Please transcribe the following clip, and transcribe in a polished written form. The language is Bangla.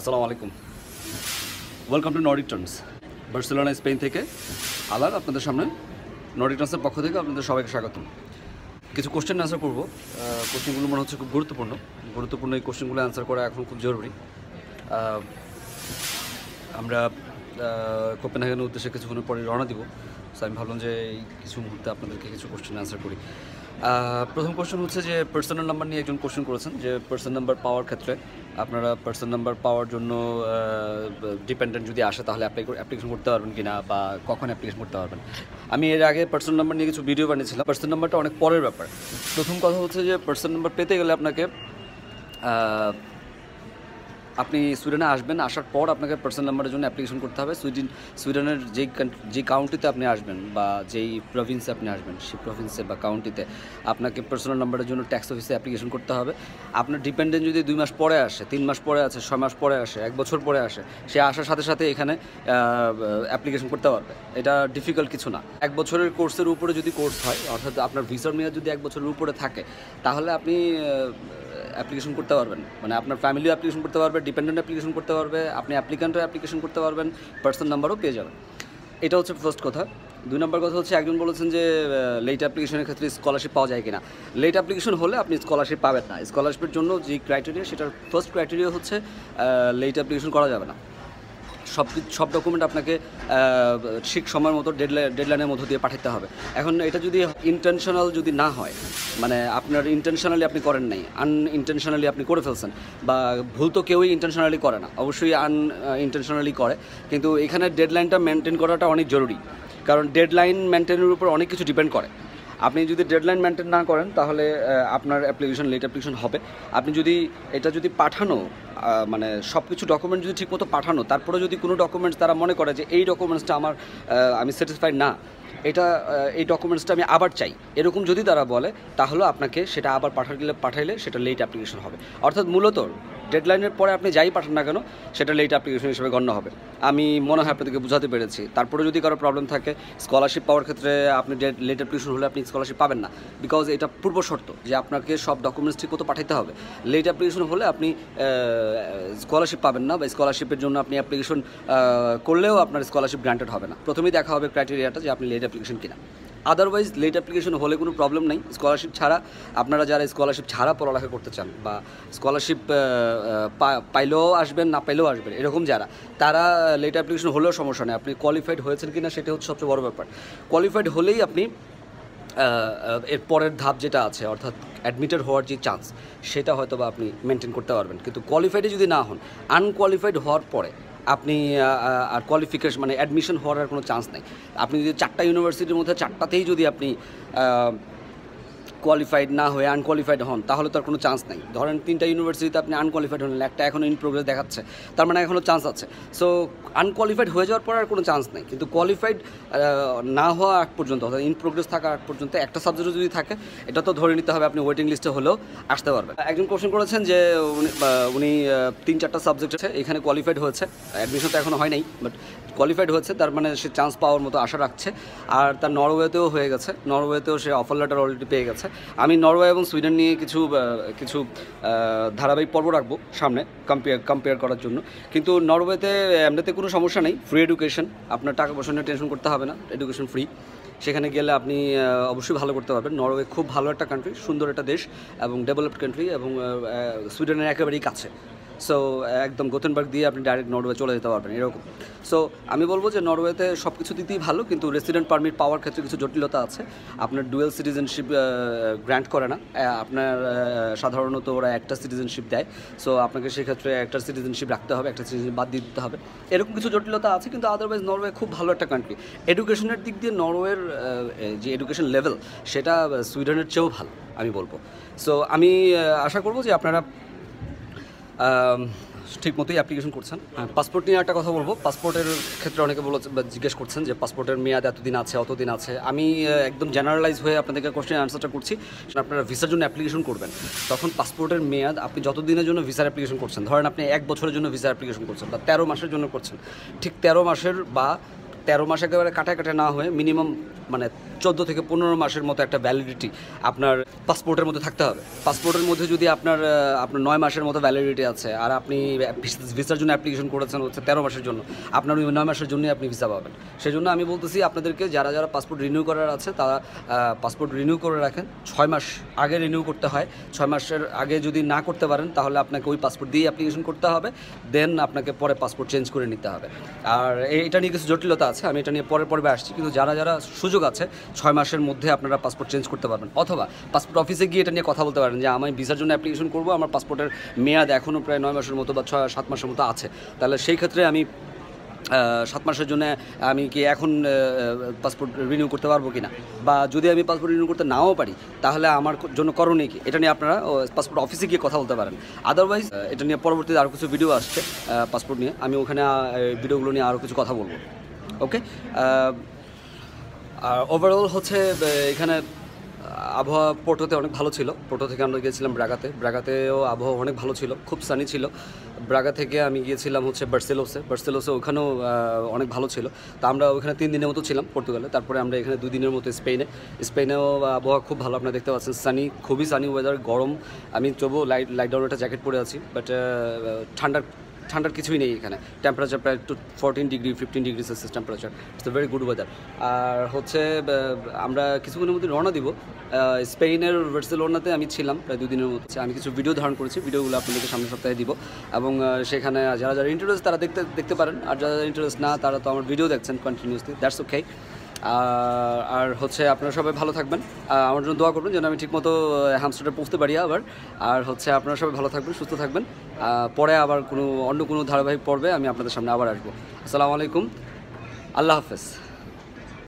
আসসালামু আলাইকুম, welcome to Nordic turns. Barcelona Spain থেকে আলার আপনাদের সামনে নর্ডিক টার্নসের পক্ষ থেকে আপনাদের সবাইকে স্বাগতম। কিছু কোশ্চেন অ্যান্সার করবো। কোশ্চেনগুলো মনে হচ্ছে খুব গুরুত্বপূর্ণ। এই কোশ্চেনগুলো অ্যান্সার করা এখন খুব জরুরি। আমরা কোপেনহেগেনের উদ্দেশ্যে কিছুক্ষণের পরে রওনা দিব। সো আমি ভাবলাম যে এই কিছু মুহূর্তে আপনাদেরকে কিছু কোশ্চেন অ্যান্সার করি। প্রথম কোশ্চেন হচ্ছে যে পার্সোনাল নাম্বার নিয়ে একজন কোশ্চেন করেছেন যে পার্সোনাল নাম্বার পাওয়ার ক্ষেত্রে আপনারা পার্সোনাল নাম্বার পাওয়ার জন্য ডিপেন্ডেন্ট যদি আসে তাহলে অ্যাপ্লিকেশন করতে পারবেন কি না, বা কখন অ্যাপ্লিকেশন করতে পারবেন। আমি এর আগে পার্সোনাল নাম্বার নিয়ে কিছু ভিডিও বানিয়েছিলাম। পার্সোনাল নাম্বারটা অনেক পরের ব্যাপার। প্রথম কথা হচ্ছে যে পার্সোনাল নাম্বার পেতে গেলে আপনি সুইডেনে আসবেন, আসার পর আপনাকে পার্সোনাল নাম্বারের জন্য অ্যাপ্লিকেশন করতে হবে। সুইডেনের যেই কাউন্টিতে আপনি আসবেন বা যেই প্রভিন্সে আপনি আসবেন সেই প্রভিন্সে বা কাউন্টিতে আপনাকে পার্সোনাল নাম্বারের জন্য ট্যাক্স অফিসে অ্যাপ্লিকেশন করতে হবে। আপনার ডিপেন্ডেন্ট যদি 2 মাস পরে আসে, 3 মাস পরে আসে, 6 মাস পরে আসে, 1 বছর পরে আসে, সে আসার সাথে সাথে এখানে অ্যাপ্লিকেশন করতে পারবে। এটা ডিফিকাল্ট কিছু না। 1 বছরের কোর্সের উপরে যদি কোর্স হয়, অর্থাৎ আপনার ভিসার মেয়াদ যদি 1 বছরের উপরে থাকে, তাহলে আপনি অ্যাপ্লিকেশন করতে পারবেন। মানে আপনার ফ্যামিলিও অ্যাপ্লিকেশন করতে পারবে, ডিপেন্ডেন্ট অ্যাপ্লিকেশন করতে পারবে, আপনি অ্যাপ্লিক্যান্টও অ্যাপ্লিকেশন করতে পারবেন, পার্সোনাল নাম্বারও পেয়ে যাবেন। এটা হচ্ছে ফার্স্ট কথা। 2 নম্বর কথা হচ্ছে একজন বলেছেন যে লেট অ্যাপ্লিকেশনের ক্ষেত্রে স্কলারশিপ পাওয়া যায় কিনা। লেট অ্যাপ্লিকেশন হলে আপনি স্কলারশিপ পাবেন না। স্কলারশিপের জন্য যে ক্রাইটেরিয়া, সেটার ফার্স্ট ক্রাইটেরিয়া হচ্ছে লেট অ্যাপ্লিকেশন করা যাবে না। সব ডকুমেন্ট আপনাকে ঠিক সময়ের মতো ডেডলাইনের মধ্য দিয়ে পাঠাতে হবে। এখন এটা যদি ইন্টেনশনাল যদি না হয়, মানে আপনার ইন্টেনশনালি আপনি করেন নাই, আনইন্টেনশনালি আপনি করে ফেলছেন, বা ভুল তো কেউই ইন্টেনশনালি করে না, অবশ্যই ইন্টেনশনালি করে, কিন্তু এখানে ডেডলাইনটা মেনটেন করাটা অনেক জরুরি। কারণ ডেডলাইন মেনটেনের উপর অনেক কিছু ডিপেন্ড করে। আপনি যদি ডেডলাইন মেনটেন না করেন তাহলে আপনার লেট অ্যাপ্লিকেশন হবে। আপনি যদি পাঠানো মানে সব কিছু ডকুমেন্ট যদি ঠিকমতো পাঠানো, তারপরে যদি কোনো ডকুমেন্টস তারা মনে করে যে এই ডকুমেন্টসটা আমি স্যাটিসফাইড না, এই ডকুমেন্টসটা আমি আবার চাই, এরকম যদি তারা বলে, তাহলে আপনাকে সেটা আবার পাঠাইলে সেটা লেট অ্যাপ্লিকেশন হবে। অর্থাৎ মূলত ডেডলাইনের পরে আপনি যাই পাঠান না কেন, সেটা লেট অ্যাপ্লিকেশন হিসেবে গণ্য হবে। আমি মনে হয় আপনাদেরকে বোঝাতে পেরেছি। তারপরে যদি কারো প্রবলেম থাকে স্কলারশিপ পাওয়ার ক্ষেত্রে, আপনি লেট অ্যাপ্লিকেশন হলে আপনি স্কলারশিপ পাবেন না, বিকজ এটা পূর্ব শর্ত যে আপনাকে সব ডকুমেন্টস ঠিকমতো পাঠাতে হবে। লেট অ্যাপ্লিকেশন হলে আপনি স্কলারশিপ পাবেন না, বা স্কলারশিপের জন্য আপনি অ্যাপ্লিকেশন করলেও আপনার স্কলারশিপ গ্রান্টেড হবে না। প্রথমেই দেখা হবে ক্রাইটেরিয়াটা যে আপনি লেট অ্যাপ্লিকেশন কিনা। আদারওয়াইজ লেট অ্যাপ্লিকেশন হলে কোনো প্রবলেম নেই। স্কলারশিপ ছাড়া, আপনারা যারা স্কলারশিপ ছাড়া পড়ালেখা করতে চান, বা স্কলারশিপ পাইলেও আসবেন, না পাইলেও আসবেন, এরকম তারা লেট অ্যাপ্লিকেশন হলেও সমস্যা নেই। আপনি কোয়ালিফাইড হয়েছেন কিনা সেটা হচ্ছে সবচেয়ে বড় ব্যাপার। কোয়ালিফাইড হলেই আপনি এর পরের ধাপ যেটা আছে, অর্থাৎ অ্যাডমিটেড হওয়ার যে চান্স, সেটা হয়তো বা আপনি মেনটেন করতে পারবেন। কিন্তু কোয়ালিফাইডে যদি না হন, আনকোয়ালিফাইড হওয়ার পরে আপনি আর কোয়ালিফিকেশন মানে অ্যাডমিশন হওয়ার আর কোনো চান্স নেই। আপনি যদি 4টা ইউনিভার্সিটির মধ্যে 4টাতেই যদি আপনি কোয়ালিফাইড না হয়ে আনকোয়ালিফাইড হন, তাহলে তো আর কোনো চান্স নেই। ধরেন 3টা ইউনিভার্সিটিতে আপনি আনকোয়ালিফাইড হলেন, একটা এখনও ইন প্রোগ্রেস দেখাচ্ছে, তার মানে এখনও চান্স আছে। সো আনকোয়ালিফাইড হয়ে যাওয়ার পর আর কোনো চান্স নেই। কিন্তু কোয়ালিফাইড না হওয়া আগ পর্যন্ত, অর্থাৎ ইন প্রোগ্রেস থাকা আগ পর্যন্ত একটা সাবজেক্টও যদি থাকে, এটা তো ধরে নিতে হবে আপনি ওয়েটিং লিস্টে হলেও আসতে পারবেন। একজন কোশ্চেন করেছেন যে উনি 3-4টা সাবজেক্ট আছে, এখানে কোয়ালিফাইড হয়েছে, অ্যাডমিশন তো এখনও হয় নাই, বাট কোয়ালিফাইড হয়েছে, তার মানে সে চান্স পাওয়ার মতো আশা রাখছে। আর তার নরওয়েতেও হয়ে গেছে, নরওয়েতেও সে অফার লেটার অলরেডি পেয়ে গেছে। আমি নরওয়ে এবং সুইডেন নিয়ে কিছু ধারাবাহিক পর্ব রাখবো সামনে কম্পেয়ার করার জন্য। কিন্তু নরওয়েতে এমনিতে কোনো সমস্যা নেই, ফ্রি এডুকেশন, আপনার টাকা পয়সা নিয়ে টেনশন করতে হবে না, এডুকেশন ফ্রি। সেখানে গেলে আপনি অবশ্যই ভালো করতে পারবেন। নরওয়ে খুব ভালো একটা কান্ট্রি, সুন্দর একটা দেশ এবং ডেভেলপড কান্ট্রি, এবং সুইডেনের একেবারেই কাছে। সো একদম গোথেনবার্গ দিয়ে আপনি ডাইরেক্ট নরওয়ে চলে যেতে পারবেন, এরকম। সো আমি বলবো যে নরওয়েতে সব কিছু দিতেই ভালো, কিন্তু রেসিডেন্ট পারমিট পাওয়ার ক্ষেত্রে কিছু জটিলতা আছে। আপনার ডুয়েল সিটিজেনশিপ গ্র্যান্ট করে না, আপনার সাধারণত ওরা একটা সিটিজেনশিপ দেয়। সো আপনাকে সেক্ষেত্রে একটা সিটিজেনশিপ রাখতে হবে, একটা সিটিজেনশিপ বাদ দিয়ে দিতে হবে, এরকম কিছু জটিলতা আছে। কিন্তু আদারওয়াইজ নরওয়ে খুব ভালো একটা কান্ট্রি। এডুকেশনের দিক দিয়ে নরওয়ের যে এডুকেশন লেভেল, সেটা সুইডেনের চেয়েও ভালো আমি বলবো। সো আমি আশা করবো যে আপনারা ঠিক মতোই অ্যাপ্লিকেশন করছেন। পাসপোর্ট নিয়ে একটা কথা বলবো। পাসপোর্টের ক্ষেত্রে অনেকে জিজ্ঞেস করছেন যে পাসপোর্টের মেয়াদ এতদিন আছে, অতদিন আছে। আমি একদম জেনারেলাইজ হয়ে আপনাদেরকে কোশ্চেন আনসারটা করছি। আপনারা ভিসার জন্য অ্যাপ্লিকেশন করবেন, তখন পাসপোর্টের মেয়াদ আপনি যতদিনের জন্য ভিসার অ্যাপ্লিকেশন করছেন, ধরেন আপনি 1 বছরের জন্য ভিসার অ্যাপ্লিকেশন করছেন, বা 13 মাসের জন্য করছেন, ঠিক 13 মাসের বা 13 মাস একেবারে কাটায় না হয়ে মিনিমাম মানে 14 থেকে 15 মাসের মতো একটা ভ্যালিডিটি আপনার পাসপোর্টের মধ্যে থাকতে হবে। পাসপোর্টের মধ্যে যদি আপনার 9 মাসের মতো ভ্যালিডিটি আছে আর আপনি ভিসার জন্য অ্যাপ্লিকেশন করেছেন হচ্ছে 13 মাসের জন্য, আপনার ওই 9 মাসের জন্যই আপনি ভিসা পাবেন। সেই জন্য আমি বলতেছি আপনাদেরকে যারা যারা পাসপোর্ট রিনিউ করার আছে তারা পাসপোর্ট রিনিউ করে রাখেন। 6 মাস আগে রিনিউ করতে হয়। 6 মাসের আগে যদি না করতে পারেন তাহলে আপনাকে ওই পাসপোর্ট দিয়ে অ্যাপ্লিকেশন করতে হবে, দেন আপনাকে পরে পাসপোর্ট চেঞ্জ করে নিতে হবে। আর এটা নিয়ে কিছু জটিলতা আছে, আমি এটা নিয়ে পরের পর্বে আসছি। কিন্তু যারা যারা সুযোগ আছে 6 মাসের মধ্যে আপনারা পাসপোর্ট চেঞ্জ করতে পারবেন, অথবা পাসপোর্ট অফিসে গিয়ে এটা নিয়ে কথা বলতে পারেন যে আমি ভিসার জন্য অ্যাপ্লিকেশন করব, আমার পাসপোর্টের মেয়াদ এখনও প্রায় 9 মাসের মতো বা 7 মাসের মতো আছে। তাহলে সেই ক্ষেত্রে আমি 7 মাসের জন্য আমি কি এখন পাসপোর্ট রিনিউ করতে পারবো কি না, বা যদি আমি পাসপোর্ট রিনিউ করতে নাও পারি তাহলে আমার জন্য করণীয় কি, এটা নিয়ে আপনারা পাসপোর্ট অফিসে গিয়ে কথা বলতে পারেন। আদারওয়াইজ এটা নিয়ে পরবর্তীতে আরও কিছু ভিডিও আসছে পাসপোর্ট নিয়ে, আমি ওখানে ভিডিওগুলো নিয়ে আরও কিছু কথা বলবো। ওকে, আর ওভারঅল হচ্ছে এখানে আবহাওয়া পোর্টোতে অনেক ভালো ছিল। পোর্টো থেকে আমরা গিয়েছিলাম ব্রাগাতেও আবহাওয়া অনেক ভালো ছিল, খুব সানি ছিল। ব্রাগা থেকে আমি গিয়েছিলাম হচ্ছে বার্সেলোসে, ওখানেও অনেক ভালো ছিল। তো আমরা ওখানে 3 দিনের মতো ছিলাম পর্তুগালে। তারপরে আমরা এখানে 2 দিনের মতো স্পেনেও আবহাওয়া খুব ভালো, আপনারা দেখতে পাচ্ছেন সানি, খুবই সানি ওয়েদার, গরম। আমি তবুও লাইট ডাউন একটা জ্যাকেট পরে আছি, বাট ঠান্ডার কিছুই নেই এখানে। টেম্পারেচার প্রায় 14 degree 15 degree Celsius temperature, it's a very good weather. আর হচ্ছে আমরা কিছুক্ষণের মধ্যে রওনা দিব। স্পেনের বার্সেলোনাতে আমি ছিলাম প্রায় 2 দিনের মতো। আমি কিছু ভিডিও ধারণ করেছি, ভিডিওগুলো আপনাদেরকে সামনের সপ্তাহে দিব, এবং সেখানে যারা যারা ইন্টারেস্ট তারা দেখতে পারেন, আর যারা ইন্টারেস্ট না তারা তো আমার ভিডিও দেখছেন কন্টিনিউসলি, দ্যাটস ওকে। আর হচ্ছে আপনারা সবাই ভালো থাকবেন, আমার জন্য দোয়া করবেন যেন আমি ঠিকমতো হ্যামস্টারটা পৌঁছতে পারি আবার। আর হচ্ছে আপনারা সবাই ভালো থাকবেন, সুস্থ থাকবেন। পরে আবার অন্য কোনো ধারাবাহিক পর্বে আমি আপনাদের সামনে আবার আসবো। আসসালামু আলাইকুম, আল্লাহ হাফেজ।